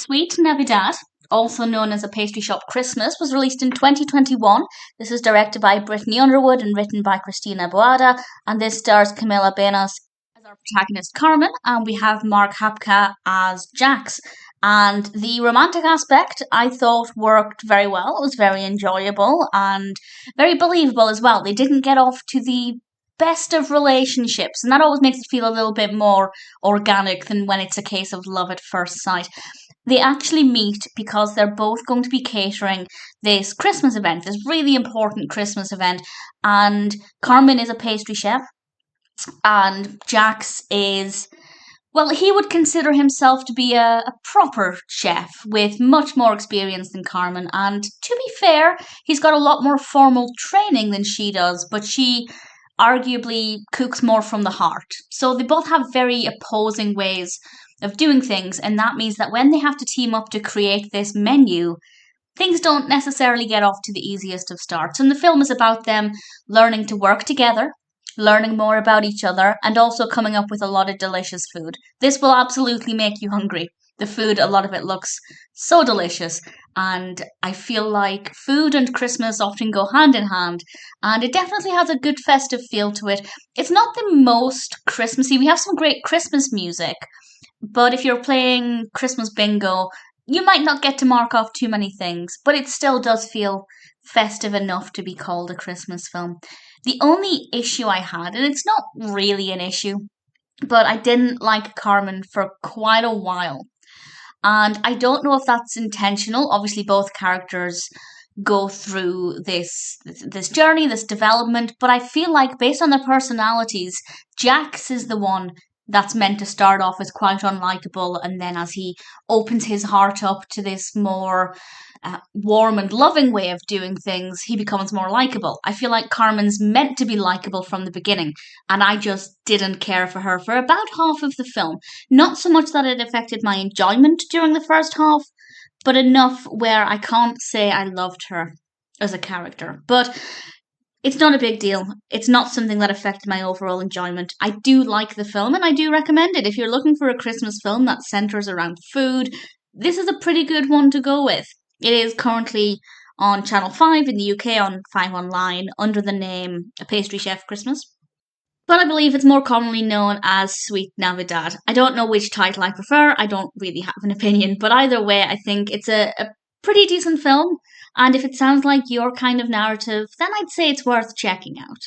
Sweet Navidad, also known as A Pastry Shop Christmas, was released in 2021. This is directed by Brittany Underwood and written by Cristina Boada, and this stars Camila Banus as our protagonist Carmen, and we have Hapka as Jax. And the romantic aspect I thought worked very well. It was very enjoyable and very believable as well. They didn't get off to the best of relationships, and that always makes it feel a little bit more organic than when it's a case of love at first sight. They actually meet because they're both going to be catering this Christmas event, this really important Christmas event, and Carmen is a pastry chef, and Jax is, well, he would consider himself to be a proper chef with much more experience than Carmen. And to be fair, he's got a lot more formal training than she does, but she arguably cooks more from the heart. So they both have very opposing ways of doing things, and that means that when they have to team up to create this menu, things don't necessarily get off to the easiest of starts. And the film is about them learning to work together, learning more about each other, and also coming up with a lot of delicious food. This will absolutely make you hungry. The food, a lot of it looks so delicious, and I feel like food and Christmas often go hand in hand, and it definitely has a good festive feel to it. It's not the most Christmassy. We have some great Christmas music, but if you're playing Christmas bingo, you might not get to mark off too many things, but it still does feel festive enough to be called a Christmas film. The only issue I had, and it's not really an issue, but I didn't like Carmen for quite a while. And I don't know if that's intentional. Obviously, both characters go through this journey, this development, but I feel like based on their personalities, Jax is the one that's meant to start off as quite unlikable, and then as he opens his heart up to this more warm and loving way of doing things, he becomes more likable. I feel like Carmen's meant to be likable from the beginning, and I just didn't care for her for about half of the film. Not so much that it affected my enjoyment during the first half, but enough where I can't say I loved her as a character. But it's not a big deal. It's not something that affected my overall enjoyment. I do like the film and I do recommend it. If you're looking for a Christmas film that centers around food, this is a pretty good one to go with. It is currently on Channel 5 in the UK on 5 Online under the name A Pastry Chef Christmas. But I believe it's more commonly known as Sweet Navidad. I don't know which title I prefer. I don't really have an opinion. But either way, I think it's a pretty decent film. And if it sounds like your kind of narrative, then I'd say it's worth checking out.